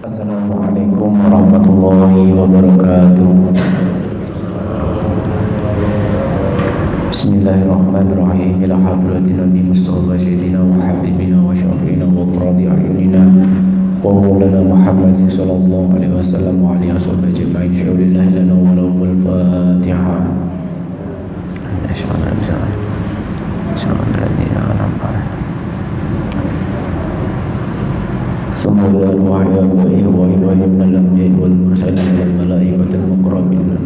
Assalamualaikum warahmatullahi wabarakatuh. Bismillahirrahmanirrahim. Ila hadratin Nabi Mustafa Sayyidina wa Habibina wa Syafi'ina wa Qurrati A'yunina wa Maulana Muhammadin sallallahu alaihi wasallam wa alihi washabbihi ajma'in. Syaulillahi lana wa lahumul Fatihah. Asyhadu an la ilaha illallah. Semoga wahai Ibrahim al-anbiya wal mursalin wal malaikatil muqarrabin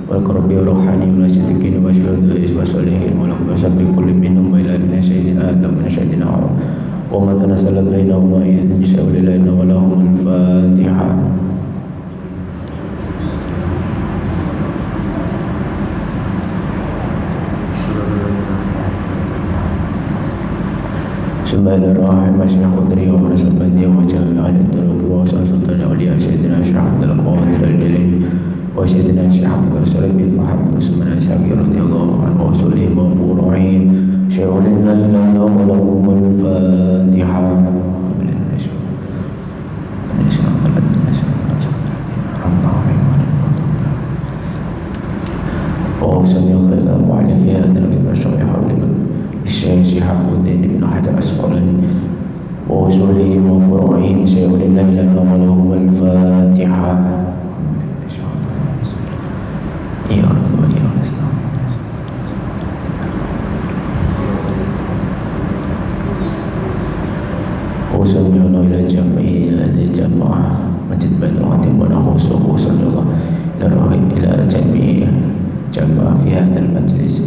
wal qurbi ruhani wal siddiqin wa syuhada'i wa sholihin wa lam yusabbi kulli minhum wa ila min sayyidina adam wa sayyidina wa ma tanazzala bainahum wa idin syaulillahi wa lahumul Fatihah. Bismillahirrahmanirrahim. Masya Khudri wa Nasabandi wa Jami'al Ad-Durud wa Sultan Awliya Sayyidina Syahad Al-Qawadir Al-Jalil wa Sayyidina Syahad Al-Sarabil Muhammad Usman Al-Syaqi radiyallahu anhu wa sulih wa furu'in syai'ulin la ilaha wa lahumul Fatihah. wa sallallahu alaihi wa sallam الشيخ حمودين بن حجر العسقلاني وأصولهم وفروعهم سيقول الله لنا ولهم الفاتحة. وصلنا إلى جمعه هذه الجماعة مسجد بين العتيق ونخص وصلنا إلى جمعه جمع في هذا المجلس.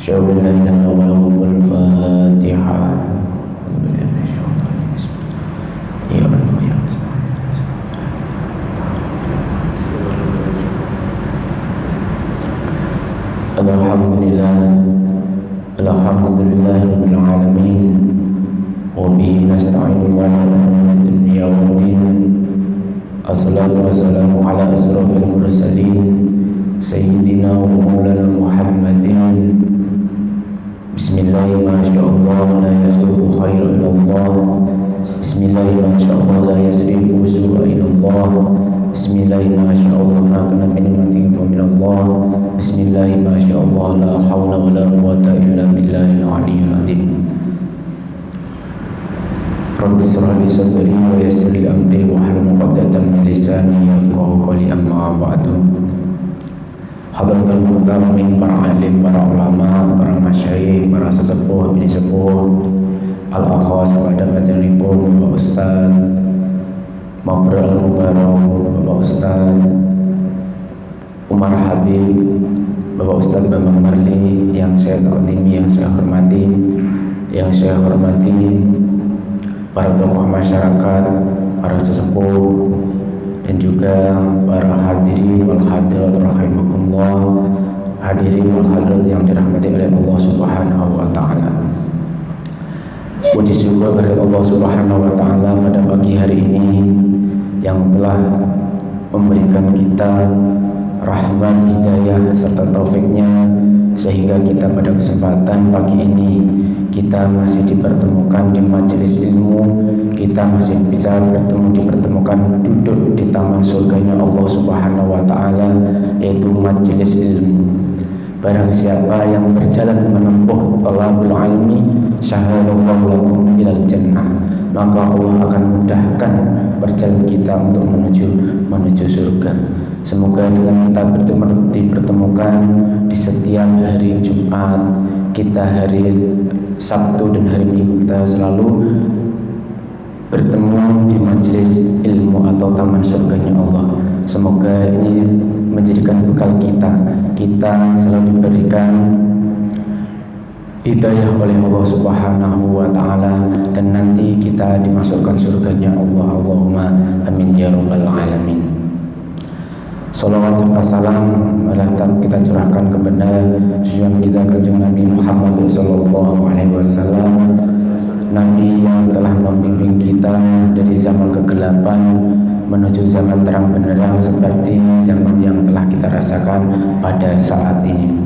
Syaulillahi lana wa lahumul Fatihah. Alhamdulillah rabbil alamin wa bihi nasta'inu ala umuri dunya waddin. Assalatu wassalamu ala asrafil mursalin sayyidina wa maulana Muhammadin. Bismillahi ma sya'allah la yasrifu khairan ilallah. Bismillahi ma sya'allah la yasrifu su'a ilallah. Bismillahi ma sya'allah ma kana min fa minallah. Bismillahi ma sya'allah la hawla wa la quwwata illa billahil aliyyil azim. Rabbi shrah li sadri wa yassir li amri wa hlul 'uqdatam min lisani yafqahu qawli, amma ba'du. Hadratul muhtamin, para alim, para ulama, para masyayikh, para sesepuh, bini sepuh, al-akhwas pada majalipun, Bapak Ustaz Mabrur Al-Mubarak, Bapak Ustaz Umar Habib, Bapak Ustaz Bambang Marli, yang saya takdimi, yang saya hormati, para tokoh masyarakat, para sesepuh, dan juga para hadirin wal hadirat rahimakumullah, hadirin wal hadirat yang dirahmati oleh Allah Subhanahu wa taala. Puji syukur kepada Allah Subhanahu wa taala pada pagi hari ini yang telah memberikan kita rahmat, hidayah serta taufiknya, sehingga kita pada kesempatan pagi ini kita masih dipertemukan di majelis ilmu, kita masih bisa dipertemukan duduk di taman surganya Allah Subhanahu wa taala, yaitu majelis ilmu. Barang siapa yang berjalan menempuh talabul ilmi, syahadallahu lakum ilal jannah, maka Allah akan mudahkan perjalanan kita untuk menuju surga. Semoga dengan kita dipertemukan di setiap hari Jumat, kita hari Sabtu dan hari Minggu, kita selalu bertemu di majelis ilmu atau taman surganya Allah. Semoga ini menjadikan bekal kita selalu diberikan hidayah oleh Allah Subhanahu wa taala, dan nanti kita dimasukkan surganya Allah. Allahumma amin ya rabbal alamin. Salawat serta salam kita curahkan kepada junjungan kita kanjeng Nabi Muhammad sallallahu alaihi wasallam, Nabi yang telah membimbing kita dari zaman kegelapan menuju zaman terang benderang seperti zaman yang telah kita rasakan pada saat ini.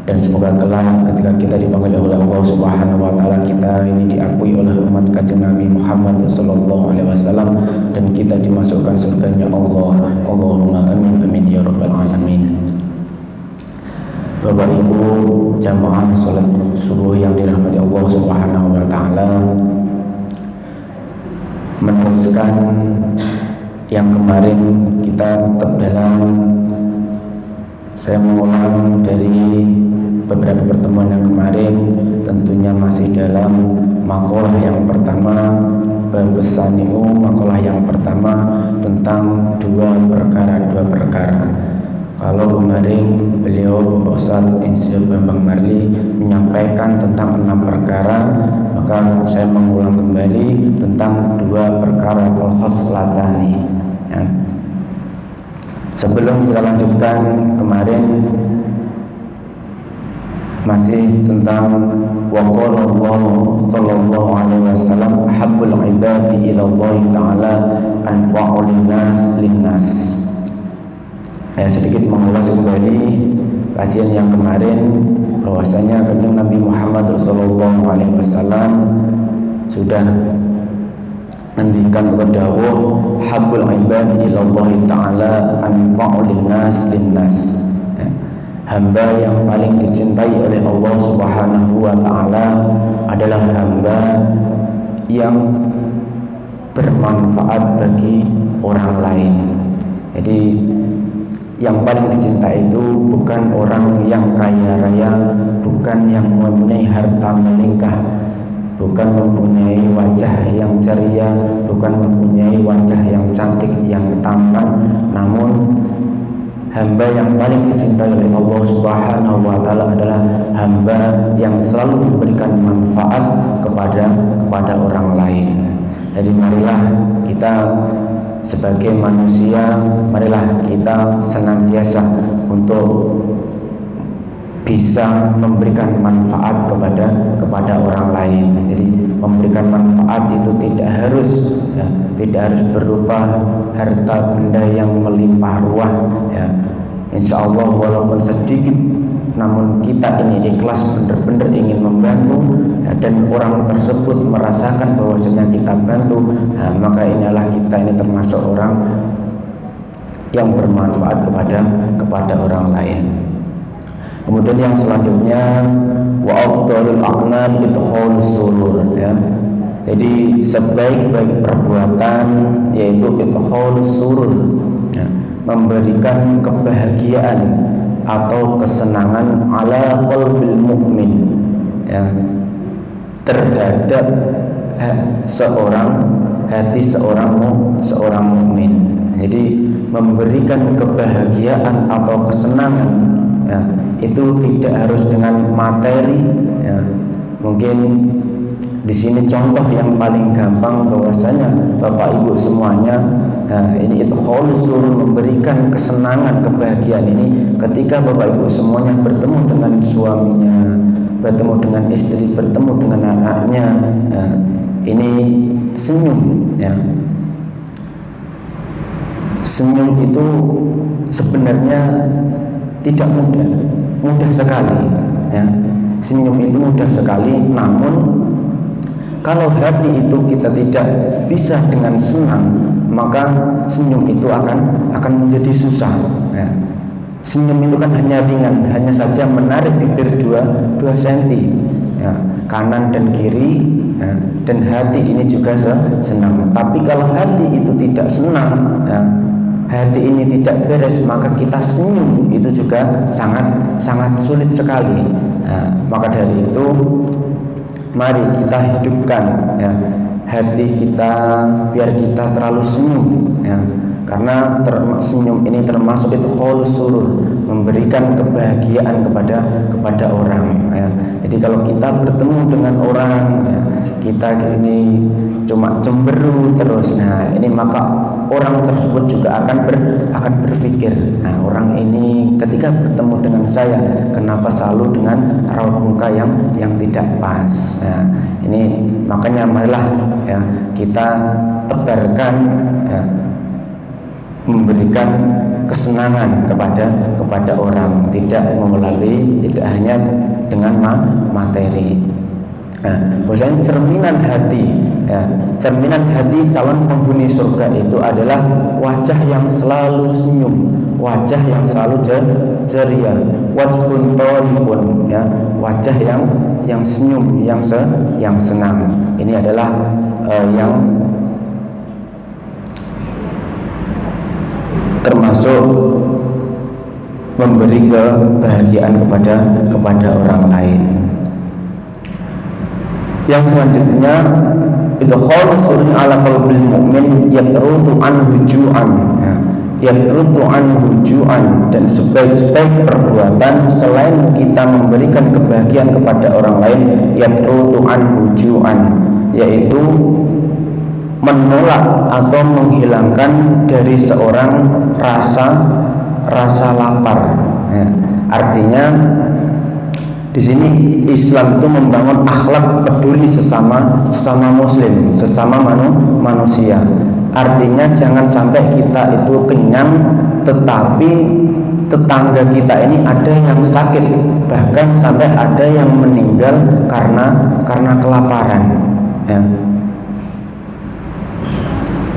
dan semoga kelak ketika kita dipanggil oleh Allah Subhanahu wa taala, kita ini diakui oleh umat Kanjeng Nabi Muhammad sallallahu alaihi wasallam dan kita dimasukkan surganya Allah. Allahumma amin amin ya rabbal alamin. Bapak Ibu jamaah salat subuh yang dirahmati Allah Subhanahu wa taala, meneruskan yang kemarin kita tetap dalam, saya mengulang dari beberapa pertemuan yang kemarin, tentunya masih dalam makalah yang pertama, babusani'u, makalah yang pertama tentang dua perkara. Kalau kemarin beliau Bapak Ustaz Insinyur Bambang Marli menyampaikan tentang 6 perkara, maka saya mengulang kembali tentang 2 perkara al-khoslatani ya. Sebelum kita lanjutkan, kemarin masih tentang waqala Allah sallallahu alaihi wasallam habbul ibadi ila Allah taala anfa'ul linnas. Sedikit mengulas kembali kajian yang kemarin, bahwasanya Kanjeng Nabi Muhammad sallallahu alaihi wasallam sudah ngendikan dawuh habbul ibadi ila Allah taala anfa'ul linnas. Hamba yang paling dicintai oleh Allah Subhanahu wa taala adalah hamba yang bermanfaat bagi orang lain. Jadi yang paling dicintai itu bukan orang yang kaya raya, bukan yang mempunyai harta melimpah, bukan mempunyai wajah yang ceria, bukan mempunyai wajah yang cantik, yang tampan, namun hamba yang paling dicintai oleh Allah Subhanahu wa taala adalah hamba yang selalu memberikan manfaat kepada orang lain. Jadi marilah kita sebagai manusia, marilah kita senantiasa untuk bisa memberikan manfaat kepada orang lain. Jadi memberikan manfaat itu tidak harus berupa harta benda yang melimpah ruah ya. Insya Allah walaupun sedikit, namun kita ini ikhlas benar-benar ingin membantu ya, dan orang tersebut merasakan bahwasanya kita bantu, maka inilah kita ini termasuk orang yang bermanfaat kepada orang lain. Kemudian yang selanjutnya wa afdhalul a'mal idkhalus surur ya. Jadi sebaik-baik perbuatan yaitu idkhalus surur ya, memberikan kebahagiaan atau kesenangan ala qalbil mu'min ya, terhadap hati seorang mukmin. Jadi memberikan kebahagiaan atau kesenangan ya, itu tidak harus dengan materi ya. Mungkin di sini contoh yang paling gampang bahwasanya Bapak Ibu semuanya ini itu khulusul, memberikan kesenangan, kebahagiaan ini ketika Bapak Ibu semuanya bertemu dengan suaminya, bertemu dengan istri, bertemu dengan anaknya, ini senyum ya. Senyum itu sebenarnya tidak mudah sekali ya. Senyum itu mudah sekali, namun kalau hati itu kita tidak bisa dengan senang, maka senyum itu akan menjadi susah ya. Senyum itu kan hanya ringan, hanya saja menarik bibir 2 cm ya, kanan dan kiri ya, dan hati ini juga senang. Tapi kalau hati itu tidak senang ya, hati ini tidak beres, maka kita senyum itu juga sangat sulit sekali. Maka dari itu mari kita hidupkan ya, hati kita biar kita terlalu senyum ya, karena senyum ini termasuk itu khulus surur, memberikan kebahagiaan kepada orang ya. Jadi kalau kita bertemu dengan orang ya, kita ini cuma cemberut terus, nah ini maka orang tersebut juga akan berpikir, nah orang ini ketika bertemu dengan saya kenapa selalu dengan raut muka yang tidak pas. Nah, ini makanya marilah ya, kita tebarkan ya, memberikan kesenangan kepada orang, tidak hanya dengan materi. Nah, bahwasanya cerminan hati calon penghuni surga itu adalah wajah yang selalu senyum, wajah yang selalu ceria, wajhun thalibun, ya, wajah yang senyum, yang senang. Ini adalah yang termasuk memberi kebahagiaan kepada orang lain. Yang selanjutnya itu khulusun ala qalbil mu'min yatrudu anhu ju'an, yatrudu anhu ju'an, dan sebaik-baik perbuatan selain kita memberikan kebahagiaan kepada orang lain, yatrudu anhu ju'an, yaitu menolak atau menghilangkan dari seorang rasa lapar. Ya, artinya di sini Islam itu membangun akhlak peduli sesama muslim, sesama manusia. Artinya jangan sampai kita itu kenyang tetapi tetangga kita ini ada yang sakit, bahkan sampai ada yang meninggal karena kelaparan. Ya.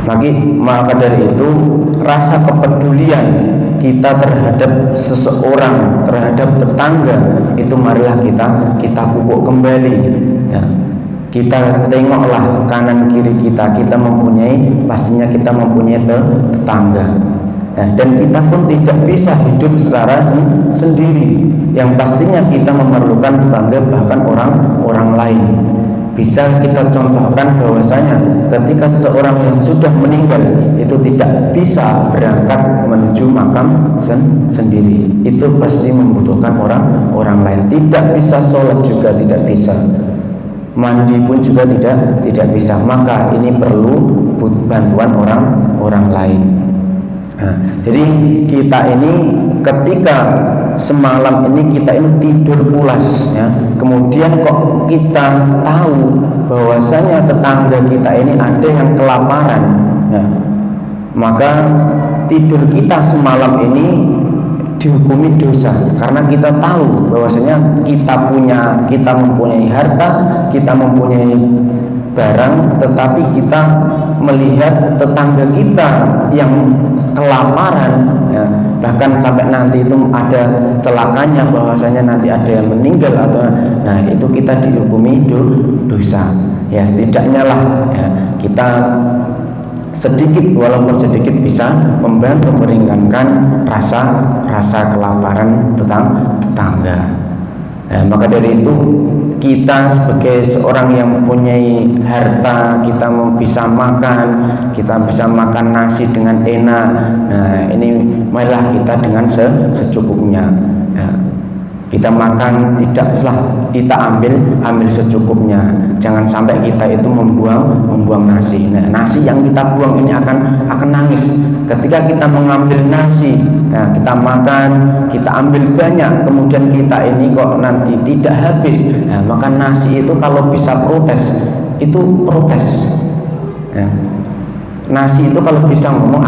Maka dari itu rasa kepedulian kita terhadap seseorang, terhadap tetangga itu marilah kita pupuk kembali, ya. Kita tengoklah kanan kiri kita pastinya kita mempunyai tetangga, ya. Dan kita pun tidak bisa hidup secara sendiri, yang pastinya kita memerlukan tetangga, bahkan orang lain. Bisa kita contohkan bahwasanya ketika seseorang yang sudah meninggal itu tidak bisa berangkat menuju makam sendiri, itu pasti membutuhkan orang lain. Tidak bisa sholat juga tidak bisa, mandi pun juga tidak bisa. Maka ini perlu bantuan orang lain. Nah, jadi kita ini ketika semalam ini kita ini tidur pulas, ya, kemudian kok kita tahu bahwasanya tetangga kita ini ada yang kelaparan, nah, maka tidur kita semalam ini dihukumi dosa, karena kita tahu bahwasanya kita mempunyai harta, kita mempunyai barang, tetapi kita melihat tetangga kita yang kelaparan, ya, bahkan sampai nanti itu ada celakanya, bahwasanya nanti ada yang meninggal atau, nah itu kita dihukumi dosa. Ya setidaknya lah, ya, kita sedikit walaupun sedikit bisa membantu meringankan rasa kelaparan tetangga. Nah, maka dari itu kita sebagai seorang yang mempunyai harta, kita bisa makan nasi dengan enak. Nah ini marilah kita dengan secukupnya, ya. Kita makan kita ambil secukupnya. Jangan sampai kita itu membuang nasi. Nah, nasi yang kita buang ini akan nangis. Ketika kita mengambil nasi, nah, kita makan, kita ambil banyak, kemudian kita ini kok nanti tidak habis. Nah, maka nasi itu kalau bisa protes, itu protes. Ya. Nasi itu kalau bisa ngomong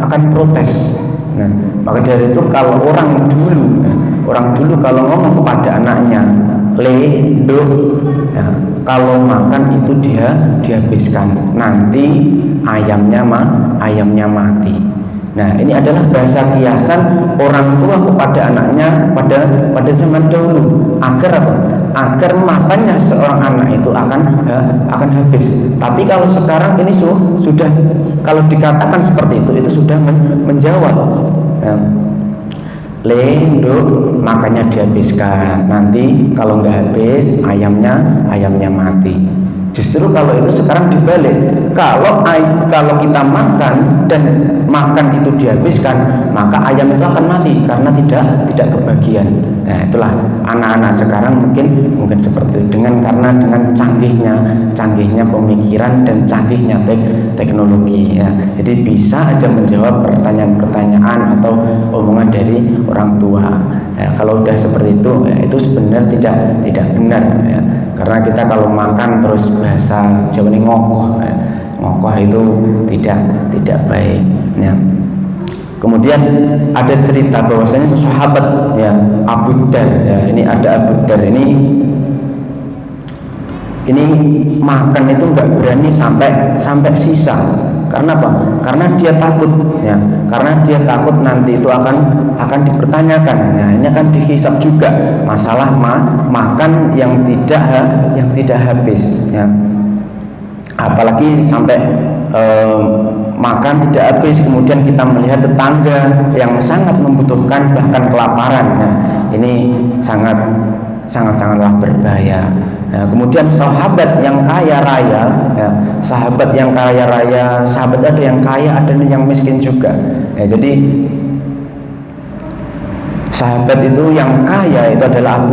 akan protes. Nah, maka dari itu kalau orang dulu kalau ngomong kepada anaknya do, ya, kalau makan itu dihabiskan, nanti ayamnya mati. Nah ini adalah bahasa kiasan orang tua kepada anaknya pada zaman dahulu, agar makannya seorang anak itu akan habis. Tapi kalau sekarang ini sudah kalau dikatakan seperti itu sudah menjawab, ya. Makanya dihabiskan, nanti kalau nggak habis ayamnya mati. Justru kalau itu sekarang dibalik, kalau kita makan dan makan itu dihabiskan, maka ayam itu akan mati karena tidak kebagian. Nah itulah anak-anak sekarang mungkin seperti itu, dengan canggihnya pemikiran dan canggihnya teknologi, ya. Jadi bisa aja menjawab pertanyaan-pertanyaan atau omongan dari orang tua, ya. Kalau udah seperti itu, ya, itu sebenarnya tidak benar, ya. Karena kita kalau makan terus bahasa Jawa ini ngokoh, ya. Ngokoh itu tidak baik, ya. Kemudian ada cerita bahwasanya sahabat ya Abu Dar ya, ini ada Abu Dar ini makan itu nggak berani sampai sisa. Karena apa? Karena dia takut ya, karena dia takut nanti itu akan dipertanyakan. Nah, ini akan dihisab juga masalah makan yang tidak habis ya. Apalagi sampai makan tidak habis, kemudian kita melihat tetangga yang sangat membutuhkan bahkan kelaparan. Nah, ini sangatlah berbahaya. Nah, kemudian sahabat yang kaya raya, ya, sahabat ada yang kaya, ada yang miskin juga. Ya, jadi sahabat itu yang kaya itu adalah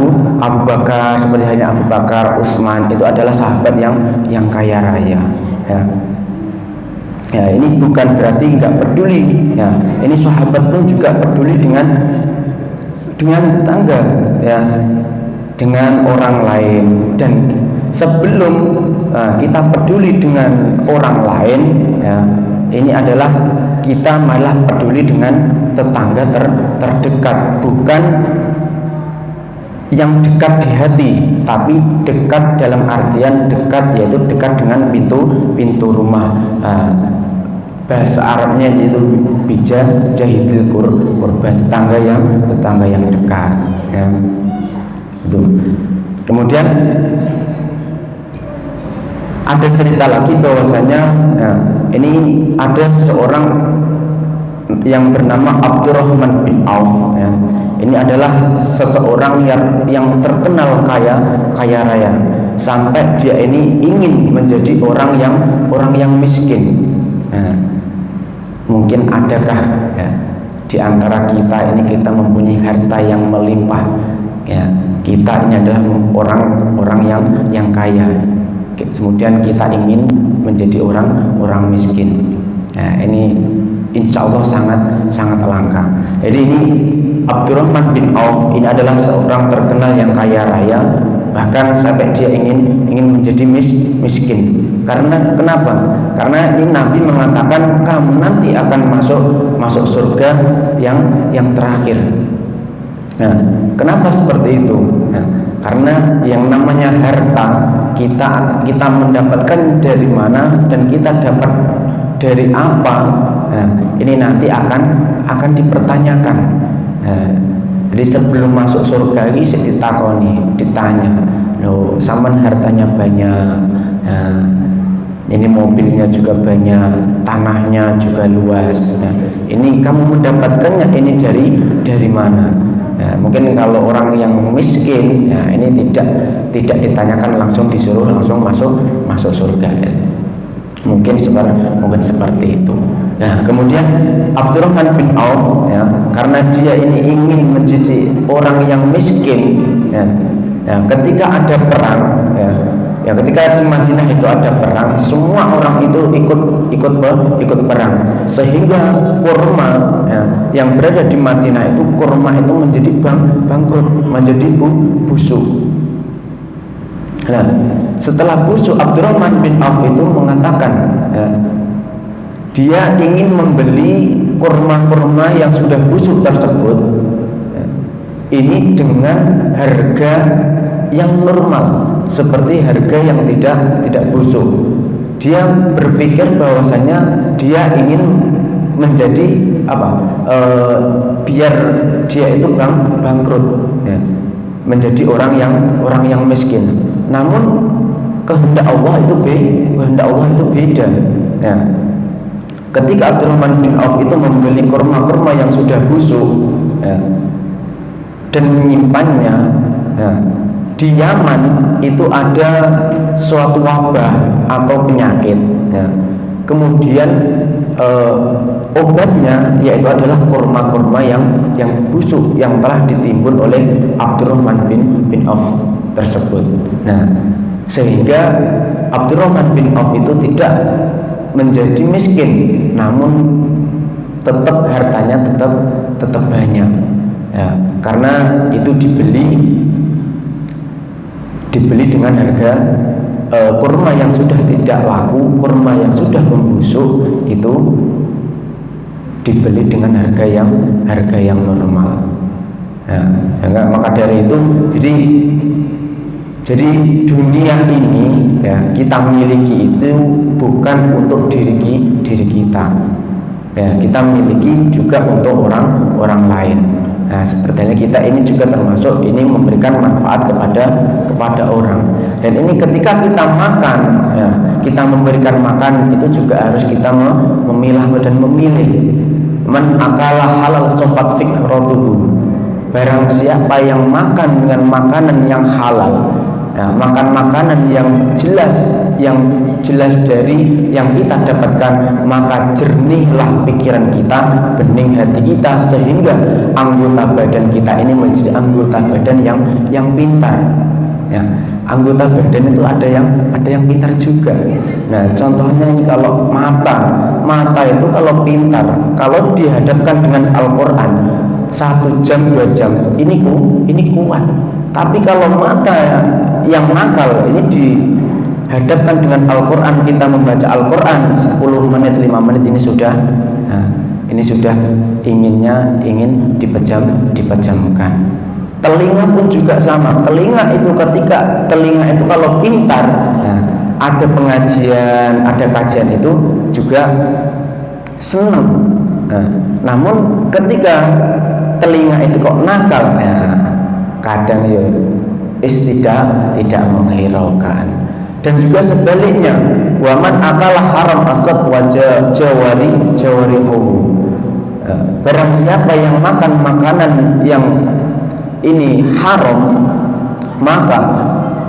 Abu Bakar, seperti halnya Abu Bakar, Utsman, itu adalah sahabat yang kaya raya. Ya. Ya, ini bukan berarti nggak peduli. Ya, ini sahabat pun juga peduli dengan tetangga, ya, dengan orang lain. Dan sebelum kita peduli dengan orang lain, ya, ini adalah kita malah peduli dengan tetangga terdekat, bukan yang dekat di hati, tapi dekat dalam artian dekat, yaitu dekat dengan pintu rumah. Bahasa Arabnya yaitu bija jahidil kurba, tetangga yang dekat ya. Itu. Kemudian ada cerita lagi bahwasanya ya, ini ada seseorang yang bernama Abdurrahman bin Auf ya. Ini adalah seseorang yang terkenal kaya raya, sampai dia ini ingin menjadi orang yang miskin. Nah, mungkin adakah ya, di antara kita ini kita mempunyai harta yang melimpah ya, kita ini adalah orang yang kaya, kemudian kita ingin menjadi orang miskin. Nah, ini insya Allah sangat langka. Jadi ini Abdurrahman bin Auf ini adalah seorang terkenal yang kaya raya, bahkan sampai dia ingin menjadi miskin. Karena kenapa? Karena ini Nabi mengatakan kamu nanti akan masuk surga yang terakhir. Nah, kenapa seperti itu? Nah, karena yang namanya harta kita mendapatkan dari mana dan kita dapat dari apa, nah, ini nanti akan dipertanyakan. Nah, jadi sebelum masuk surga ini ditanya, loh, sampean hartanya banyak, nah, ini mobilnya juga banyak, tanahnya juga luas. Nah, ini kamu mendapatkannya ini dari mana? Ya, mungkin kalau orang yang miskin, ya, ini tidak ditanyakan, langsung disuruh langsung masuk surga. Ya. Mungkin seperti itu. Nah, kemudian Abdurrahman bin Auf, ya, karena dia ini ingin menjadi orang yang miskin, ya, ketika ada perang, ya, ketika di Madinah itu ada perang, semua orang itu ikut perang, sehingga kurma, ya, yang berada di Madinah itu kurma itu menjadi bangkrut, menjadi busuk. Nah, setelah busuk, Abdurrahman bin Auf itu mengatakan, ya, dia ingin membeli kurma-kurma yang sudah busuk tersebut, ya, ini dengan harga yang normal, seperti harga yang tidak busuk. Dia berpikir bahwasanya dia ingin menjadi biar dia itu bangkrut, ya, menjadi orang yang miskin. Namun kehendak Allah itu beda. Ya. Ketika Abdurrahman bin Auf itu membeli kurma-kurma yang sudah busuk, ya, dan menyimpannya, ya, di Yaman itu ada suatu wabah atau penyakit, ya. Kemudian obatnya yaitu adalah kurma-kurma yang busuk yang telah ditimbun oleh Abdurrahman bin Auf tersebut. Nah, sehingga Abdurrahman bin Auf itu tidak menjadi miskin, namun tetap hartanya tetap banyak, ya, karena itu dibeli dengan harga kurma yang sudah tidak laku, kurma yang sudah membusuk itu dibeli dengan harga yang normal. Ya, sehingga maka dari itu jadi dunia ini ya kita miliki itu bukan untuk diri kita. Ya, kita miliki juga untuk orang lain. Nah, sepertinya kita ini juga termasuk ini memberikan manfaat kepada orang. Dan ini ketika kita makan, ya, kita memberikan makan itu juga harus kita memilah dan memilih. Man akala halal sofat fikratuhu. Barang siapa yang makan dengan makanan yang halal, ya, makan makanan yang jelas dari yang kita dapatkan, maka jernihlah pikiran kita, bening hati kita, sehingga anggota badan kita ini menjadi anggota badan yang pintar. Ya, anggota badan itu ada yang pintar juga. Nah, contohnya ini kalau mata itu kalau pintar, kalau dihadapkan dengan Al-Quran 1 jam 2 jam ini kuat. Tapi kalau mata yang nakal ini dihadapkan dengan Al-Quran, kita membaca Al-Quran 10 menit 5 menit ini sudah ingin dipejamkan. Telinga pun juga sama. Telinga itu kalau pintar, ya, ada pengajian, ada kajian itu juga senang. Nah, namun ketika telinga itu kok nakal, ya, kadang ya tidak menghiraukan. Dan juga sebaliknya, waman akalah haram asad wajah jawarihu. Barang siapa yang makan makanan yang ini haram, maka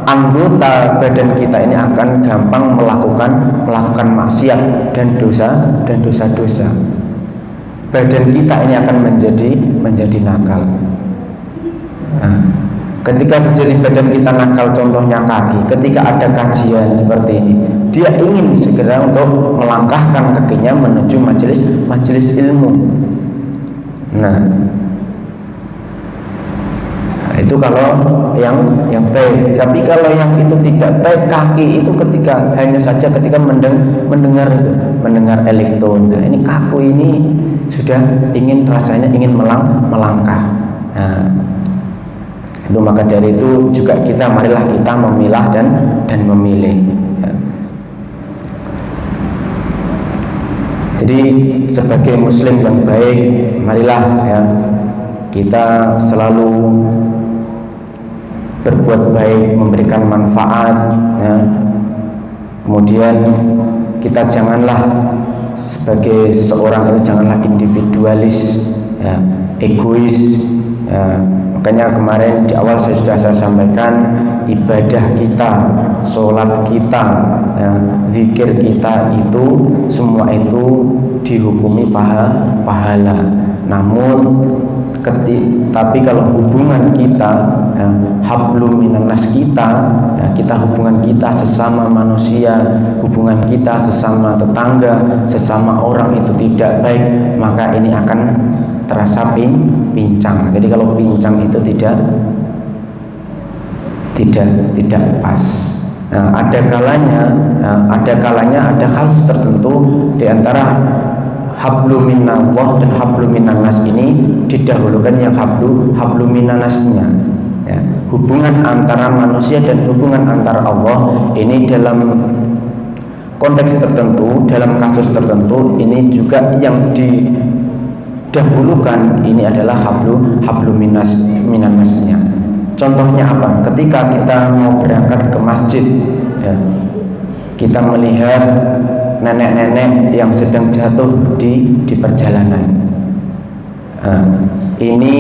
anggota badan kita ini akan gampang melakukan maksiat dan dosa-dosa. Badan kita ini akan menjadi nakal. Nah, ketika menjadi badan kita nakal, contohnya kaki, ketika ada kajian seperti ini, dia ingin segera untuk melangkahkan kakinya menuju majelis ilmu. Nah, itu kalau yang baik. Tapi kalau yang itu tidak baik, kaki itu hanya saja ketika mendengar elektron. Nah, ini kaku ini sudah rasanya ingin melangkah. Nah, itu maka dari itu juga marilah kita memilah dan memilih. Ya. Jadi sebagai muslim yang baik, marilah ya kita selalu berbuat baik, memberikan manfaat, ya. Kemudian kita janganlah sebagai seorang itu janganlah individualis, ya, egois, ya. Makanya kemarin di awal saya sampaikan, ibadah kita, sholat kita, ya, zikir kita itu semua itu dihukumi pahala. Namun tapi kalau hubungan kita, ya, hablum minanas kita, ya, hubungan kita sesama manusia, hubungan kita sesama tetangga, sesama orang itu tidak baik, maka ini akan terasa pincang. Jadi kalau pincang itu tidak pas. Nah, ada kalanya ada kasus tertentu di antara hablum minallah dan hablum minanas ini didahulukan yang hablum minanasnya. Ya, hubungan antara manusia dan hubungan antara Allah ini dalam konteks tertentu, dalam kasus tertentu ini juga yang didahulukan ini adalah hablum minanasnya. Contohnya apa? Ketika kita mau berangkat ke masjid, ya, kita melihat nenek-nenek yang sedang jatuh di perjalanan. Ini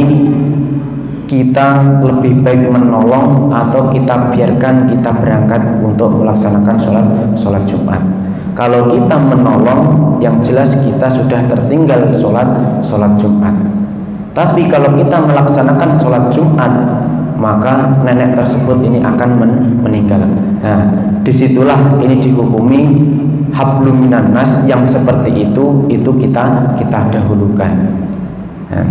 kita lebih baik menolong atau kita biarkan kita berangkat untuk melaksanakan sholat Jumat. Kalau kita menolong, yang jelas kita sudah tertinggal sholat Jumat. Tapi kalau kita melaksanakan sholat Jumat, maka nenek tersebut ini akan meninggal. Nah, disitulah ini dihukumi hablum minanas yang seperti itu kita dahulukan. Nah,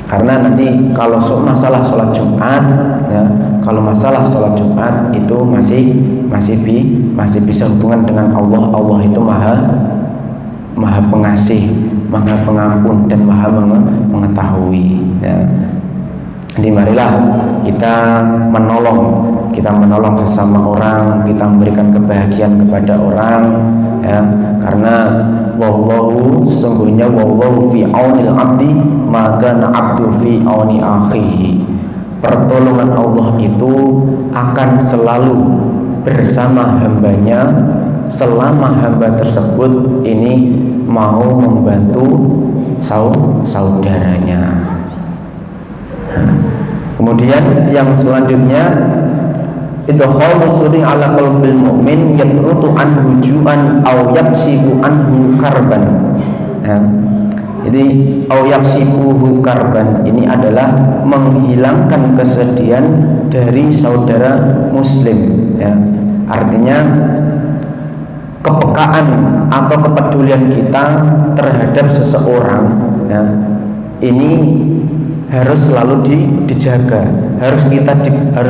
karena nanti kalau masalah sholat Jumat, ya, kalau masalah sholat Jumat itu masih bisa hubungan dengan Allah. Allah itu maha pengasih, Maha Pengampun dan Maha Mengetahui. Ya. Jadi marilah kita menolong sesama orang, kita memberikan kebahagiaan kepada orang, ya, karena sesungguhnya wallahu fi aunil abdi maka abdu fi auni akhihi. Pertolongan Allah itu akan selalu bersama hambanya selama hamba tersebut ini mau membantu saudaranya. Kemudian yang selanjutnya idkhalu suri ala qalbil mu'min yatrutu anhu ju'an aw yaksibu anhu karban. Ya. Jadi aw yaksibuhu karban ini adalah menghilangkan kesedihan dari saudara muslim, ya. Artinya kepekaan atau kepedulian kita terhadap seseorang, ya, ini harus selalu dijaga, harus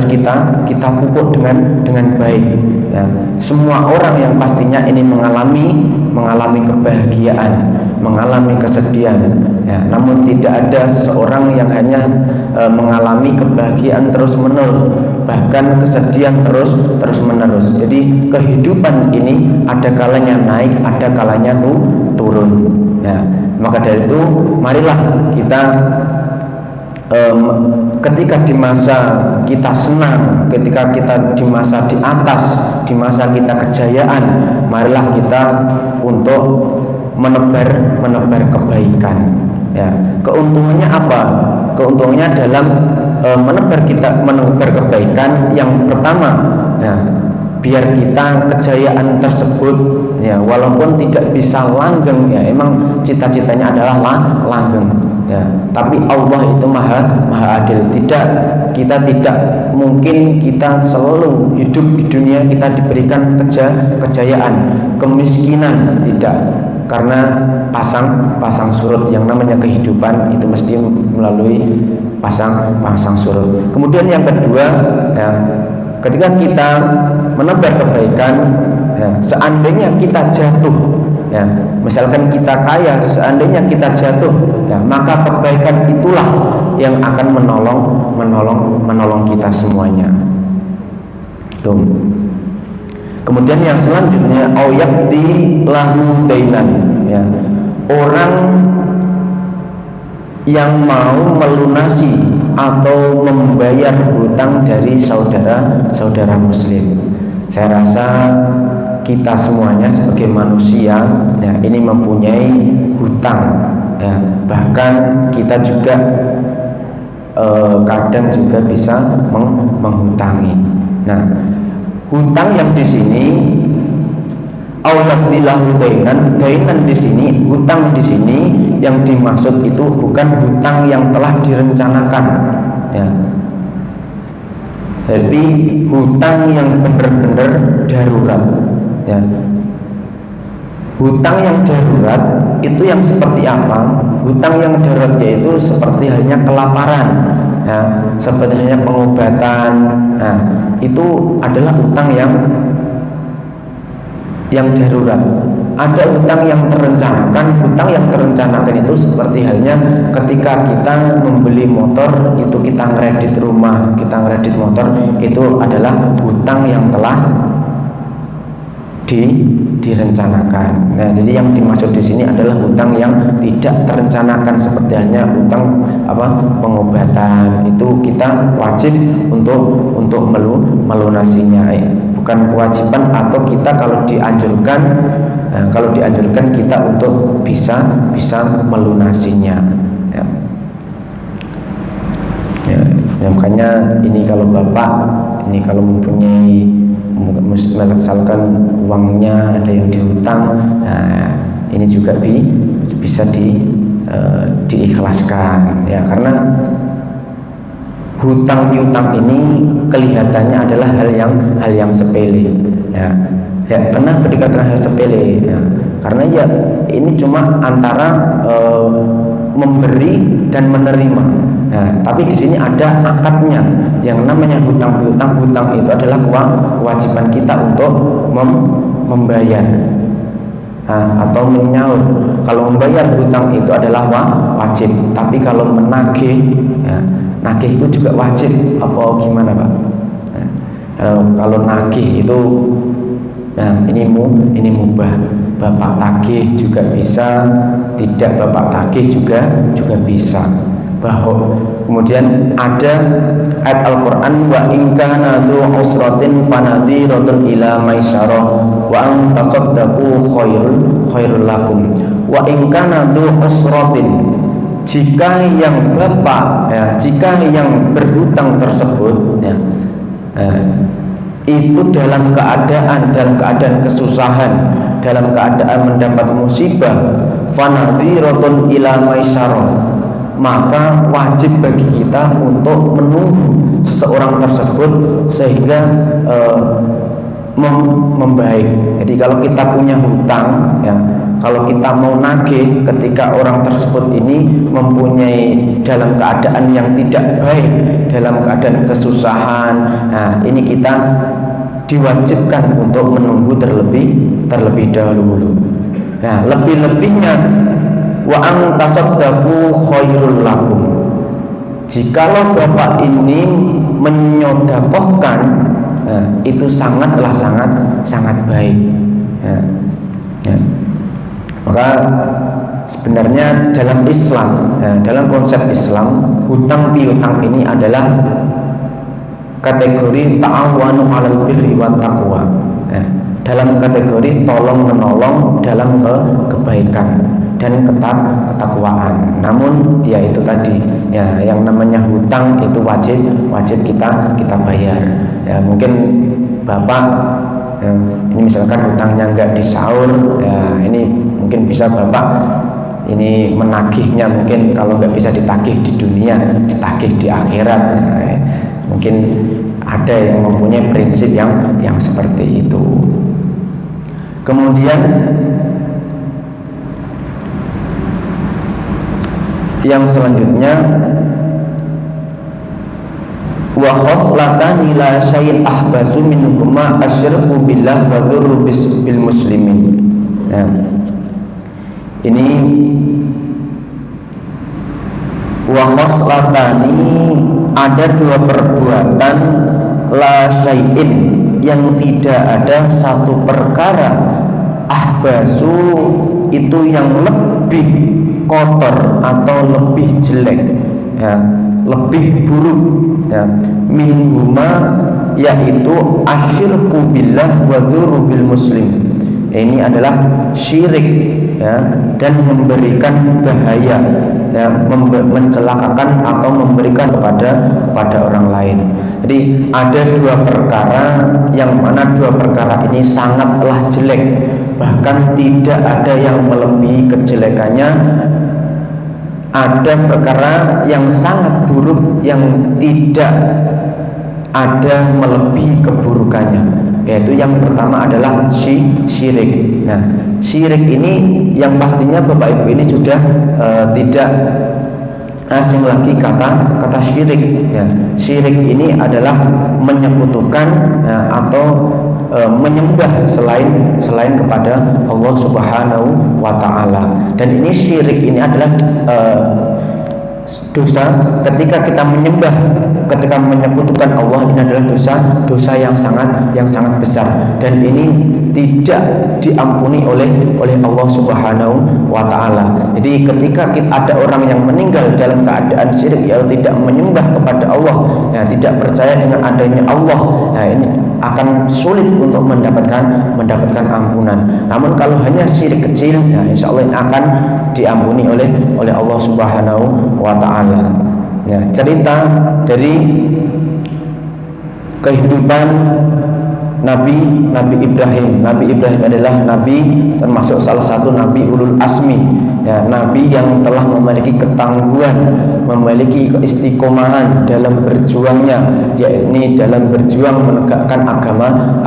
kita pupuk dengan baik, ya. Semua orang yang pastinya ini mengalami kebahagiaan, mengalami kesedihan, ya. Namun tidak ada seseorang yang hanya mengalami kebahagiaan terus menerus, bahkan kesedihan terus menerus. Jadi kehidupan ini ada kalanya naik, ada kalanya turun, ya. Maka dari itu marilah kita ketika di masa kita senang, ketika kita di masa di atas, di masa kita kejayaan, marilah kita untuk menebar kebaikan, ya. Keuntungannya apa? Keuntungannya dalam menebar kebaikan yang pertama, ya, biar kita kejayaan tersebut, ya, walaupun tidak bisa langgeng, ya, emang cita-citanya adalah langgeng, ya, tapi Allah itu maha adil. Kita tidak mungkin kita selalu hidup di dunia kita diberikan kejayaan, kemiskinan tidak, karena pasang surut. Yang namanya kehidupan itu mesti melalui pasang surut. Kemudian yang kedua, ya, ketika kita menebar kebaikan, ya, seandainya kita jatuh, ya, misalkan kita kaya, seandainya kita jatuh, ya, maka kebaikan itulah yang akan menolong kita semuanya. Tuh. Kemudian yang selanjutnya auyakti lahu dainan, ya, orang yang mau melunasi atau membayar hutang dari saudara muslim. Saya rasa kita semuanya sebagai manusia, ya, ini mempunyai hutang, ya. Bahkan kita juga kadang juga bisa menghutangi. Nah, hutang yang di sini auladilahu dainan di sini, hutang di sini yang dimaksud itu bukan hutang yang telah direncanakan, ya. Jadi hutang yang benar-benar darurat, ya. Hutang yang darurat itu yang seperti apa? Hutang yang darurat yaitu seperti halnya kelaparan, ya, seperti halnya pengobatan. Nah, itu adalah hutang yang darurat. Ada hutang yang terencanakan. Hutang yang terencanakan itu seperti halnya ketika kita membeli motor, itu kita ngredit rumah, kita ngredit motor, itu adalah hutang yang telah direncanakan. Nah, jadi yang dimaksud di sini adalah hutang yang tidak terencanakan, seperti halnya hutang pengobatan. Itu kita wajib untuk melunasinya. Bukan kewajiban, atau kita kalau dianjurkan kita untuk bisa melunasinya, ya. Ya, makanya ini kalau bapak ini kalau mempunyai, misalkan uangnya ada yang dihutang, nah, ini juga bisa diikhlaskan, ya, karena hutang piutang ini kelihatannya adalah hal yang sepele, ya. Ya, kenapa dikatakan hal sepele? Ya, karena ya ini cuma antara memberi dan menerima. Nah, tapi di sini ada akadnya. Yang namanya hutang piutang, hutang itu adalah kewajiban kita untuk membayar. atau menyaur. Kalau membayar hutang itu adalah wajib, tapi kalau menagih, nagih itu juga wajib apa gimana Pak? Kalau nagih itu, ini mubah. Bapak tagih juga bisa, tidak bapak tagih juga bisa. Bahwa kemudian ada ayat Al-Quran, wa in kana dzu usratin fanadhiratun ila maisarah wa an tasaddaqu khairul lakum. Wa in kana dzu usratin, jika yang bapak jika yang berhutang tersebut itu dalam keadaan kesusahan, dalam keadaan mendapat musibah, fanadhiratun ila maisarah, maka wajib bagi kita untuk menunggu seseorang tersebut sehingga membaik. Jadi kalau kita punya hutang, kalau kita mau nagih ketika orang tersebut ini mempunyai dalam keadaan yang tidak baik, dalam keadaan kesusahan, ini kita diwajibkan untuk menunggu terlebih dahulu. Lebih-lebihnya wa an tasaddaqu khairul lakum, jikalau bapak ini menyodakohkan, itu sangat baik. Maka sebenarnya dalam Islam, dalam konsep Islam, hutang piutang ini adalah kategori ta'awanu 'alal birri wat taqwa, dalam kategori tolong menolong dalam kebaikan dan ketakwaan. Namun ya itu tadi, yang namanya hutang itu wajib kita bayar. Mungkin bapak ini misalkan hutangnya nggak disaur, ini mungkin bisa bapak ini menagihnya, mungkin kalau nggak bisa ditagih di dunia, ditagih di akhirat. Mungkin ada yang mempunyai prinsip yang seperti itu. Kemudian yang selanjutnya, wa khoslatani la syai' ahbasu minhuma asyirku billah wa dzurru bil muslimin. Ini wa khoslatani, ada dua perbuatan, la syai'in, yang tidak ada satu perkara, ahbasu itu yang lebih kotor atau lebih jelek, lebih buruk, minhuma, yaitu asyirku billah wa dzurru bil muslim. Ini adalah syirik, dan memberikan bahaya, mencelakakan atau memberikan kepada orang lain. Jadi ada dua perkara yang mana dua perkara ini sangatlah jelek, bahkan tidak ada yang melebihi kejelekannya. Ada perkara yang sangat buruk yang tidak ada melebihi keburukannya, yaitu yang pertama adalah syirik. Syirik ini yang pastinya Bapak Ibu ini sudah tidak asing lagi kata syirik. Syirik ini adalah menyekutukan atau menyembah selain kepada Allah Subhanahu wa Ta'ala. Dan ini syirik ini adalah dosa ketika kita menyembah, ketika menyekutukan Allah, ini adalah dosa yang sangat besar, dan ini tidak diampuni oleh Allah Subhanahu wa Ta'ala. Jadi ketika ada orang yang meninggal dalam keadaan syirik, yaitu tidak menyembah kepada Allah, tidak percaya dengan adanya Allah, ini akan sulit untuk mendapatkan ampunan. Namun kalau hanya syirik kecil, insya Allah ini akan diampuni oleh Allah Subhanahu wa Ta'ala. Cerita dari kehidupan Nabi Ibrahim. Nabi Ibrahim adalah nabi, termasuk salah satu nabi ulul asmi, nabi yang telah memiliki ketangguhan, memiliki keistiqomahan dalam berjuangnya, yakni dalam berjuang menegakkan agama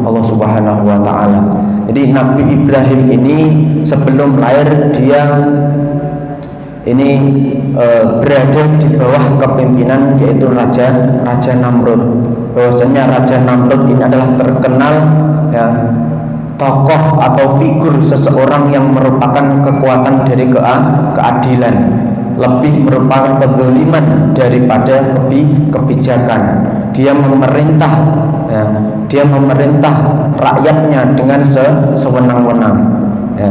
Allah Subhanahu wa Ta'ala. Jadi Nabi Ibrahim ini sebelum lahir dia ini berada di bawah kepimpinan yaitu Raja Namrud. Bahwasanya Raja Namrud ini adalah terkenal tokoh atau figur seseorang yang merupakan kekuatan dari keadilan, lebih merupakan kezaliman daripada kebijakan. Dia memerintah, ya, dia memerintah rakyatnya dengan sewenang-wenang, ya.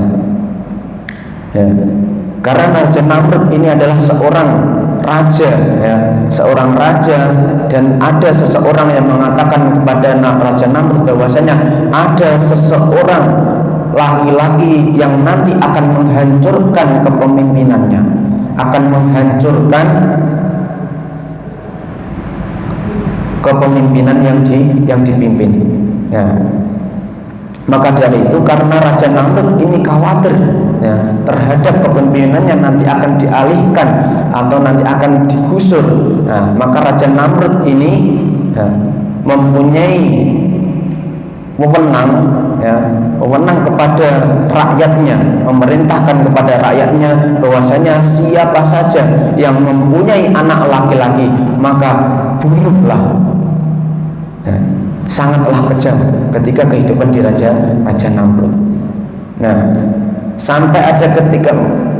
Ya. Karena Raja Namrud ini adalah seorang raja, ya, seorang raja, dan ada seseorang yang mengatakan kepada Raja Namrud bahwasanya ada seseorang laki-laki yang nanti akan menghancurkan kepemimpinannya, akan menghancurkan kepemimpinan yang dipimpin, ya. Maka dari itu, karena Raja Namrud ini khawatir, ya, terhadap kepemimpinan yang nanti akan dialihkan atau nanti akan digusur, nah, maka Raja Namrud ini, ya, mempunyai wewenang, ya, wewenang kepada rakyatnya, memerintahkan kepada rakyatnya bahwasanya siapa saja yang mempunyai anak laki-laki maka bunuhlah. Ya, sangatlah kejam ketika kehidupan di Raja Namrud. Nah, sampai ada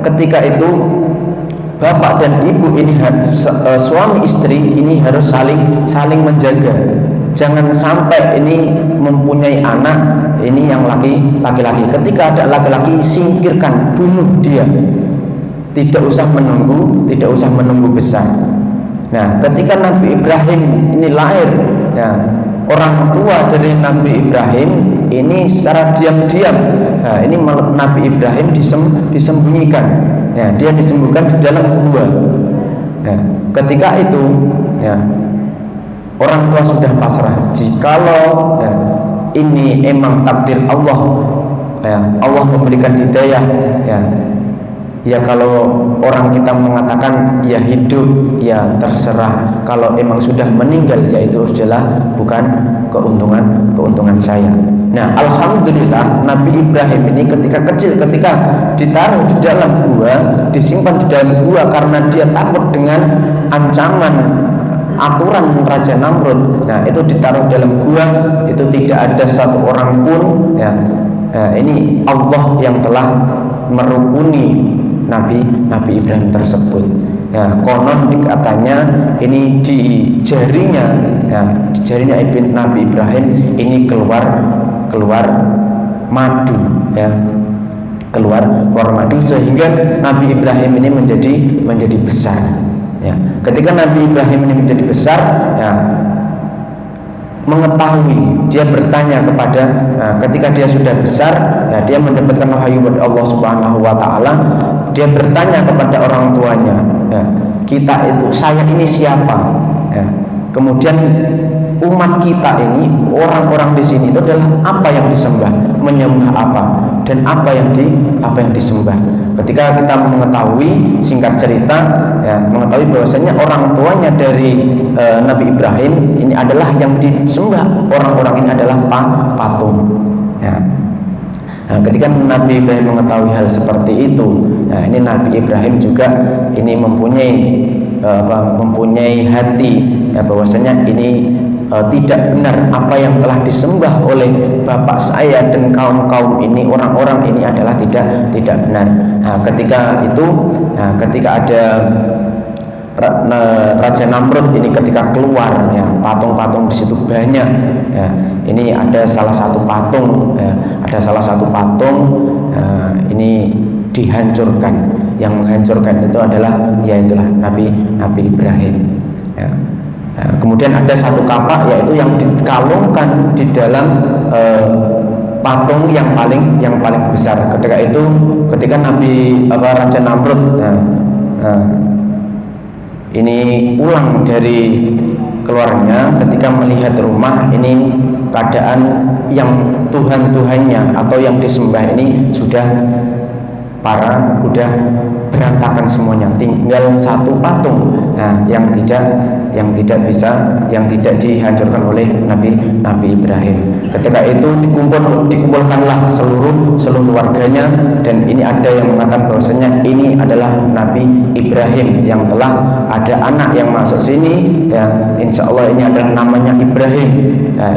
ketika itu bapak dan ibu ini suami istri ini harus saling menjaga. Jangan sampai ini mempunyai anak ini yang laki-laki. Ketika ada laki-laki, singkirkan, bunuh dia. Tidak usah menunggu besar. Nah, ketika Nabi Ibrahim ini lahir, ya, orang tua dari Nabi Ibrahim ini secara diam-diam, nah, ini Nabi Ibrahim disembunyikan, ya, dia disembunyikan di dalam gua. Ya, ketika itu, ya, orang tua sudah pasrah. Jikalau, ya, ini emang takdir Allah, ya, Allah memberikan hidayah, ya. Ya, kalau orang kita mengatakan ya hidup, ya terserah. Kalau emang sudah meninggal, ya itu adalah bukan keuntungan saya. Nah, alhamdulillah Nabi Ibrahim ini ketika kecil, ketika ditaruh di dalam gua, disimpan di dalam gua karena dia takut dengan ancaman aturan Raja Namrud. Nah, itu ditaruh dalam gua, itu tidak ada satu orang pun, ya. Ini Allah yang telah merukuni Nabi Ibrahim tersebut. Ya, konon katanya ini di jarinya, ya, di jarinya Nabi Ibrahim ini keluar madu, ya, keluar madu sehingga Nabi Ibrahim ini menjadi besar. Ya, ketika Nabi Ibrahim ini menjadi besar, ya, mengetahui, dia bertanya kepada, ketika dia sudah besar, ya, dia mendapatkan wahyu dari Allah Subhanahu wa Ta'ala. Dia bertanya kepada orang tuanya, ya, saya ini siapa? Ya. Kemudian umat kita ini, orang-orang di sini itu adalah apa yang disembah, menyembah apa, dan apa yang disembah. Ketika kita mengetahui, singkat cerita, ya, mengetahui bahwasanya orang tuanya dari Nabi Ibrahim ini adalah yang disembah, orang-orang ini adalah patung. Ya. Nah, ketika Nabi Ibrahim mengetahui hal seperti itu, nah, ini Nabi Ibrahim juga ini mempunyai hati, ya, bahwasanya ini tidak benar apa yang telah disembah oleh bapak saya dan kaum ini, orang-orang ini adalah tidak benar. Nah, ketika itu, nah, ketika ada Raja Namrud ini ketika keluar, ya, patung-patung di situ banyak, ya. Ini ada salah satu patung, ya, ini dihancurkan. Yang menghancurkan itu adalah, yaitulah Nabi Ibrahim, ya. Nah, kemudian ada satu kapak, yaitu yang dikalungkan di dalam patung yang paling besar. Ketika Raja Namrud, ini pulang dari keluarnya, ketika melihat rumah ini keadaan yang Tuhan-Tuhannya atau yang disembah ini sudah udah berantakan semuanya, tinggal satu patung yang tidak dihancurkan oleh Nabi Ibrahim. Ketika itu dikumpulkanlah seluruh warganya, dan ini ada yang mengatakan bahwasanya ini adalah Nabi Ibrahim yang telah ada anak yang masuk sini, ya insya Allah ini adalah namanya Ibrahim,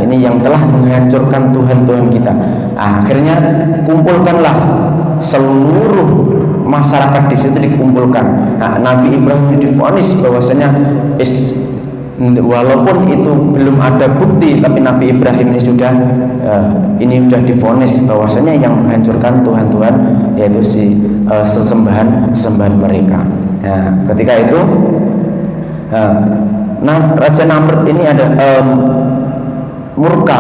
ini yang telah menghancurkan Tuhan kita. Akhirnya kumpulkanlah seluruh masyarakat di situ dikumpulkan. Nabi Ibrahim divonis bahwasanya walaupun itu belum ada bukti, tapi Nabi Ibrahim ini sudah divonis bahwasanya yang menghancurkan Tuhan yaitu sesembahan mereka. Ketika itu Raja Namrud ini ada murka.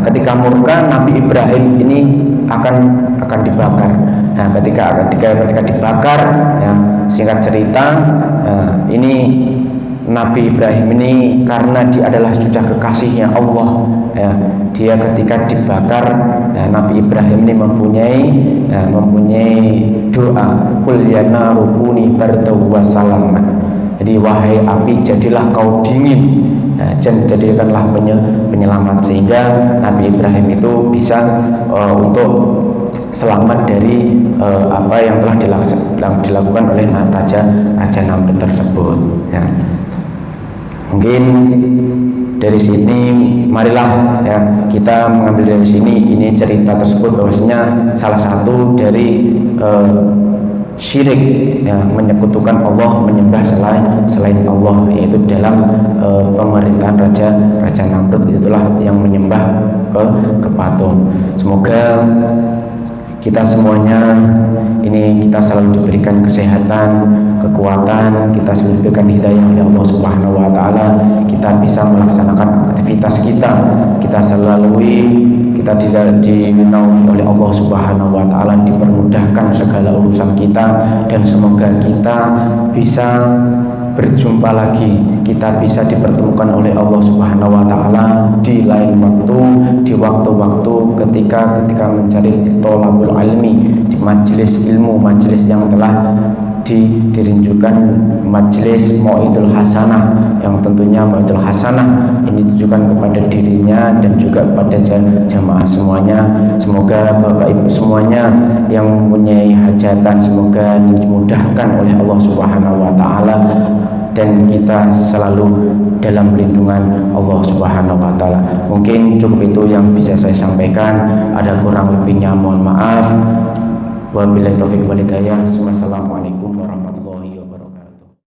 Ketika murka, Nabi Ibrahim ini akan dibakar. Ketika dibakar, singkat cerita, ini Nabi Ibrahim ini karena dia adalah sudah kekasihnya Allah, dia ketika dibakar, Nabi Ibrahim ini mempunyai doa, qul ya naru kuni bardan wa salaman. Jadi wahai api, jadilah kau dingin, jadikanlah penyelamat, sehingga Nabi Ibrahim itu bisa untuk selamat dari apa yang telah dilakukan oleh Raja Namrud tersebut. Mungkin dari sini marilah kita mengambil dari sini ini cerita tersebut bahwasanya salah satu dari syirik, menyekutukan Allah, menyembah selain Allah, yaitu dalam pemerintahan Raja Namrud, itulah yang menyembah ke patung. Semoga kita semuanya ini kita selalu diberikan kesehatan, kekuatan, kita selalu diberikan hidayah oleh Allah Subhanahu wa taala, kita bisa melaksanakan aktivitas kita selalu kita dinaungi oleh Allah Subhanahu wa taala, dipermudahkan segala urusan kita, dan semoga kita bisa berjumpa lagi, kita bisa dipertemukan oleh Allah Subhanahu wa taala di lain waktu, di waktu-waktu ketika mencari tolabul ilmi, di majelis ilmu, majelis yang telah dirinjukan, majelis Mau'idul Hasanah, yang tentunya Mau'idul Hasanah ini ditujukan kepada dirinya dan juga kepada jamaah semuanya. Semoga Bapak Ibu semuanya yang mempunyai hajatan semoga dimudahkan oleh Allah Subhanahu wa taala, dan kita selalu dalam lindungan Allah Subhanahu wa taala. Mungkin cukup itu yang bisa saya sampaikan, ada kurang lebihnya mohon maaf. Wabillahi taufiq wal hidayah. Wassalamualaikum.